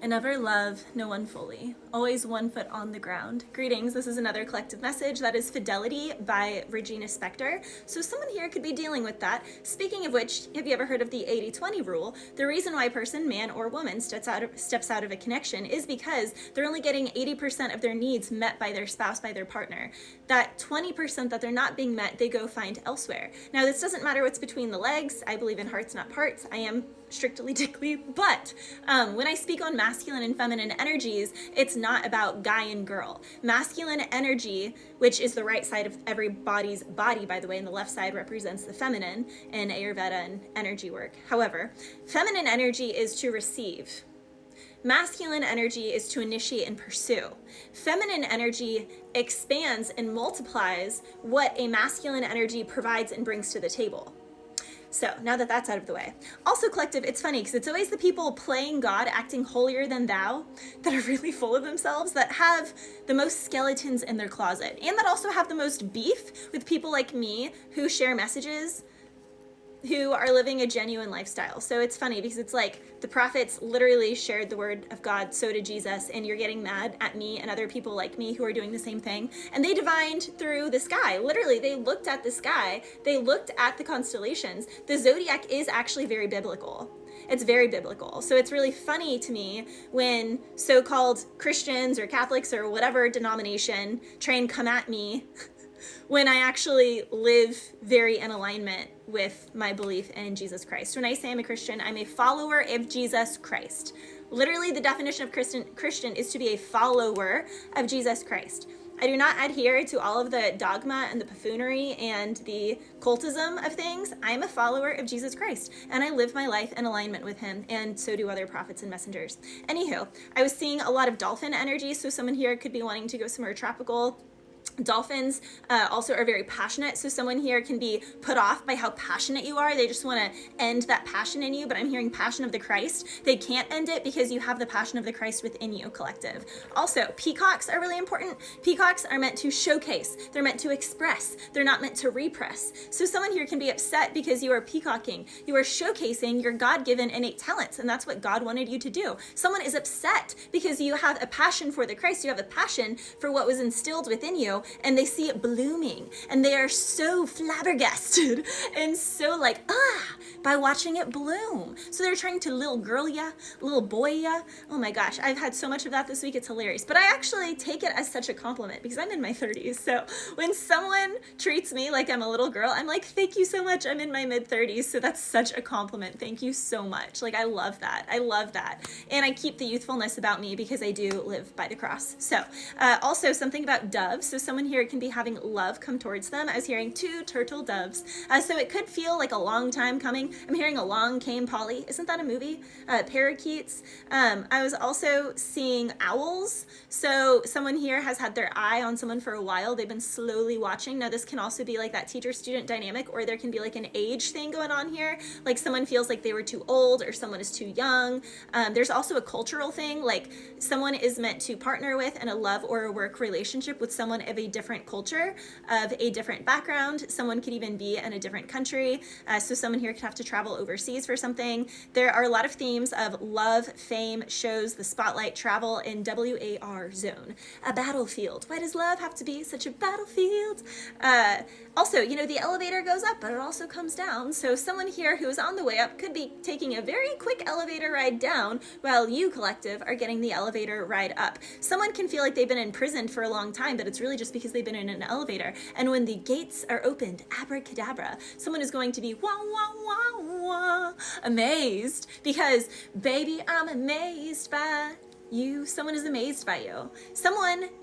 I never love no one fully, always one foot on the ground. Greetings, this is another collective message. That is Fidelity by Regina Spektor. So someone here could be dealing with that. Speaking of which, have you ever heard of the 80-20 rule? The reason why a person, man or woman, steps out of a connection is because they're only getting 80% of their needs met by their spouse, by their partner. That 20% that they're not being met, they go find elsewhere. Now, this doesn't matter what's between the legs. I believe in hearts, not parts. I am strictly dickly, but when I speak on masculine and feminine energies, it's not about guy and girl. Masculine energy, which is the right side of everybody's body, by the way, and the left side represents the feminine in Ayurveda and energy work. However, feminine energy is to receive. Masculine energy is to initiate and pursue. Feminine energy expands and multiplies what a masculine energy provides and brings to the table. So now that that's out of the way. Also, collective, it's funny because it's always the people playing God, acting holier than thou, that are really full of themselves, that have the most skeletons in their closet, and that also have the most beef with people like me who share messages, who are living a genuine lifestyle. So it's funny because it's like the prophets literally shared the word of God, so did Jesus, and you're getting mad at me and other people like me who are doing the same thing. And they divined through the sky. Literally, they looked at the sky, they looked at the constellations. The zodiac is actually very biblical. It's very biblical. So it's really funny to me when so-called Christians or Catholics or whatever denomination try and come at me when I actually live very in alignment with my belief in Jesus Christ. When I say I'm a Christian, I'm a follower of Jesus Christ. Literally, the definition of Christian is to be a follower of Jesus Christ. I do not adhere to all of the dogma and the buffoonery and the cultism of things. I'm a follower of Jesus Christ, and I live my life in alignment with him, and so do other prophets and messengers. Anywho, I was seeing a lot of dolphin energy, so someone here could be wanting to go somewhere tropical. Dolphins also are very passionate, so someone here can be put off by how passionate you are. They just want to end that passion in you, but I'm hearing passion of the Christ. They can't end it because you have the passion of the Christ within you, collective. Also, peacocks are really important. Peacocks are meant to showcase. They're meant to express. They're not meant to repress. So someone here can be upset because you are peacocking. You are showcasing your God-given innate talents, and that's what God wanted you to do. Someone is upset because you have a passion for the Christ. You have a passion for what was instilled within you, and they see it blooming, and they are so flabbergasted and so like, by watching it bloom. So they're trying to little girl ya, little boy ya. Oh my gosh, I've had so much of that this week, it's hilarious. But I actually take it as such a compliment because I'm in my 30s. So when someone treats me like I'm a little girl, I'm like, thank you so much, I'm in my mid-30s. So that's such a compliment. Thank you so much. Like, I love that. I love that. And I keep the youthfulness about me because I do live by the cross. So also something about doves. So someone here can be having love come towards them. I was hearing 2 turtle doves. So it could feel like a long time coming. I'm hearing Along Came Polly. Isn't that a movie? Parakeets. I was also seeing owls. So someone here has had their eye on someone for a while. They've been slowly watching. Now this can also be like that teacher-student dynamic, or there can be like an age thing going on here. Like someone feels like they were too old or someone is too young. There's also a cultural thing, like someone is meant to partner with in a love or a work relationship with someone of a different culture, of a different background. Someone could even be in a different country. So someone here could have to travel overseas for something. There are a lot of themes of love, fame, shows, the spotlight, travel, in WAR zone. A battlefield. Why does love have to be such a battlefield? Also, you know, the elevator goes up, but it also comes down. So someone here who is on the way up could be taking a very quick elevator ride down while you, collective, are getting the elevator ride up. Someone can feel like they've been imprisoned for a long time, but it's really just because they've been in an elevator. And when the gates are opened, abracadabra, someone is going to be wah, wah, wah, wah, amazed, because baby, I'm amazed by you. Someone is amazed by you.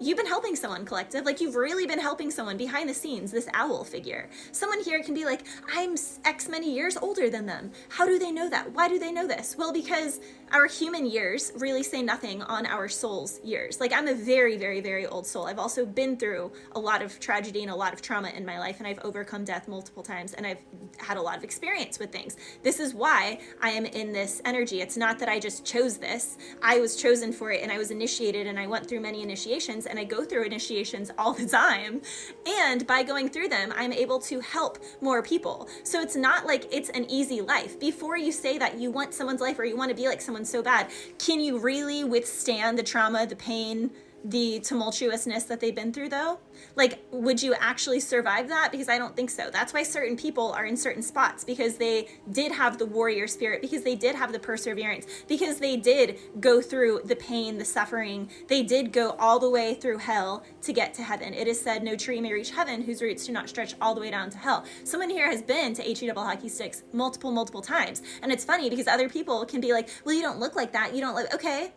You've been helping someone, collective. Like, you've really been helping someone behind the scenes, this owl figure. Someone here can be like, I'm X many years older than them. How do they know that? Why do they know this? Well, because our human years really say nothing on our soul's years. Like, I'm a very, very, very old soul. I've also been through a lot of tragedy and a lot of trauma in my life, and I've overcome death multiple times, and I've had a lot of experience with things. This is why I am in this energy. It's not that I just chose this. I was chosen for it, and I was initiated, and I went through many initiations, and I go through initiations all the time. And by going through them, I'm able to help more people. So it's not like it's an easy life. Before you say that you want someone's life or you want to be like someone so bad, can you really withstand the trauma, the pain, the tumultuousness that they've been through though? Like, would you actually survive that? Because I don't think so. That's why certain people are in certain spots, because they did have the warrior spirit, because they did have the perseverance, because they did go through the pain, the suffering. They did go all the way through hell to get to heaven. It is said, no tree may reach heaven whose roots do not stretch all the way down to hell. Someone here has been to HE double hockey sticks multiple times. And it's funny because other people can be like, well, you don't look like that. You don't look, okay.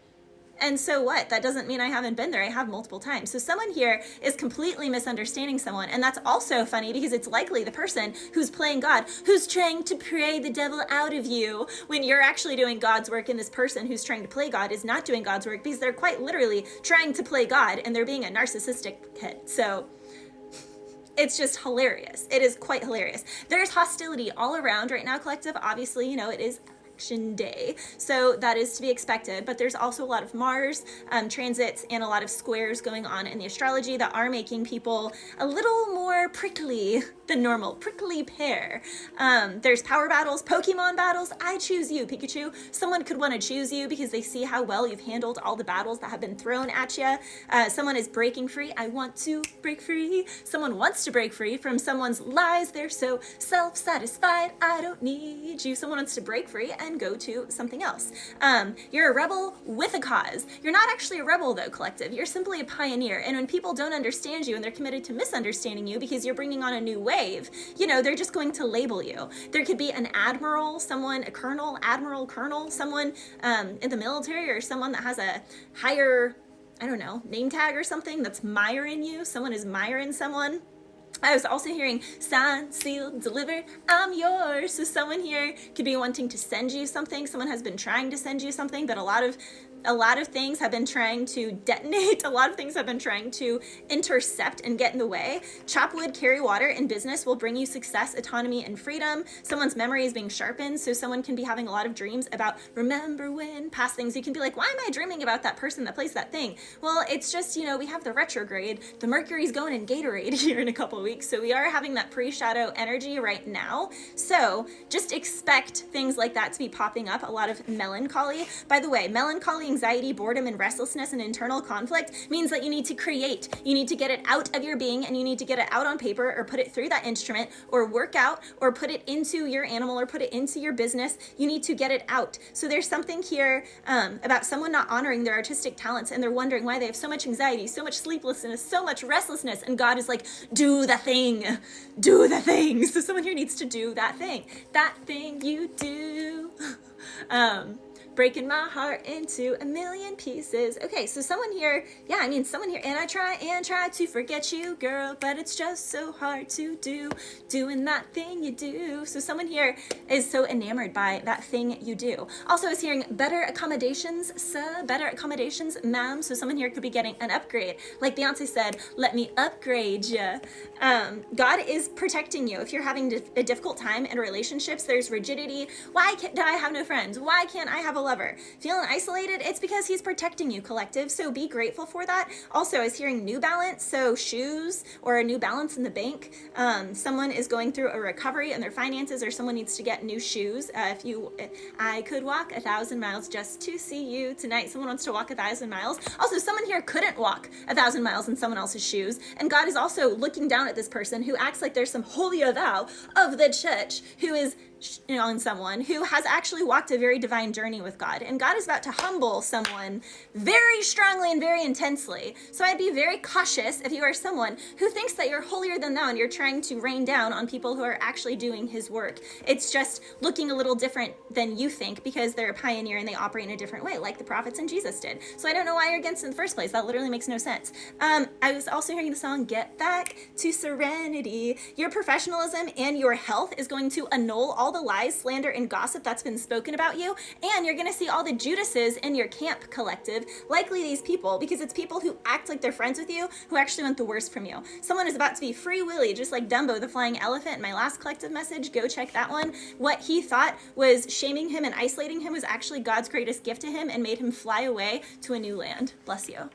And so what? That doesn't mean I haven't been there. I have multiple times. So someone here is completely misunderstanding someone. And that's also funny because it's likely the person who's playing God, who's trying to pray the devil out of you when you're actually doing God's work. And this person who's trying to play God is not doing God's work because they're quite literally trying to play God and they're being a narcissistic kid. So it's just hilarious. It is quite hilarious. There's hostility all around right now, collective. Obviously, you know, it is day, so that is to be expected, but there's also a lot of Mars transits and a lot of squares going on in the astrology that are making people a little more prickly than normal. Prickly pear. There's power battles, Pokemon battles. I choose you, Pikachu. Someone could want to choose you because they see how well you've handled all the battles that have been thrown at you. Someone is breaking free. I want to break free. Someone wants to break free from someone's lies. They're so self-satisfied. I don't need you. Someone wants to break free and go to something else. You're a rebel with a cause. You're not actually a rebel though, collective. You're simply a pioneer. And when people don't understand you and they're committed to misunderstanding you because you're bringing on a new wave, you know, they're just going to label you. There could be an admiral, someone, a colonel, admiral, colonel, someone in the military, or someone that has a higher, I don't know, name tag or something that's miring you. Someone is miring someone. I was also hearing signed, sealed, delivered, I'm yours. So someone here could be wanting to send you something. Someone has been trying to send you something, but a lot of things have been trying to detonate. A lot of things have been trying to intercept and get in the way. Chop wood, carry water in business will bring you success, autonomy, and freedom. Someone's memory is being sharpened, so someone can be having a lot of dreams about remember when, past things. You can be like, why am I dreaming about that person that plays that thing? Well, it's just, you know, we have the retrograde. The Mercury's going in Gatorade here in a couple of weeks, so we are having that pre-shadow energy right now. So just expect things like that to be popping up. A lot of melancholy. By the way, melancholy, anxiety, boredom, and restlessness and internal conflict means that you need to create. You need to get it out of your being, and you need to get it out on paper or put it through that instrument or work out or put it into your animal or put it into your business. You need to get it out. So there's something here about someone not honoring their artistic talents, and they're wondering why they have so much anxiety, so much sleeplessness, so much restlessness, and God is like, do the thing. Do the thing. So someone here needs to do that thing you do. Breaking my heart into a million pieces. Okay, so someone here, and I try to forget you, girl, but it's just so hard to do, doing that thing you do. So someone here is so enamored by that thing you do. Also, I was hearing better accommodations, better accommodations, ma'am. So someone here could be getting an upgrade. Like Beyonce said, let me upgrade ya. God is protecting you. If you're having a difficult time in relationships, there's rigidity. Why do I have no friends? Why can't I have a lover? Feeling isolated? It's because he's protecting you, collective. So be grateful for that. Also, I was hearing New Balance, so shoes or a New Balance in the bank. Someone is going through a recovery in their finances, or someone needs to get new shoes. I could walk 1,000 miles just to see you tonight. Someone wants to walk 1,000 miles. Also, someone here couldn't walk 1,000 miles in someone else's shoes. And God is also looking down at this person who acts like there's some holier thou of the church who is on someone who has actually walked a very divine journey with God. And God is about to humble someone very strongly and very intensely. So I'd be very cautious if you are someone who thinks that you're holier than thou and you're trying to rain down on people who are actually doing his work. It's just looking a little different than you think because they're a pioneer and they operate in a different way, like the prophets and Jesus did. So I don't know why you're against it in the first place. That literally makes no sense. I was also hearing the song Get Back to Serenity. Your professionalism and your health is going to annul all all the lies, slander, and gossip that's been spoken about you, and you're gonna see all the Judases in your camp collective, likely these people, because it's people who act like they're friends with you, who actually want the worst from you. Someone is about to be free willy, just like Dumbo the flying elephant in my last collective message. Go check that one. What he thought was shaming him and isolating him was actually God's greatest gift to him and made him fly away to a new land. Bless you.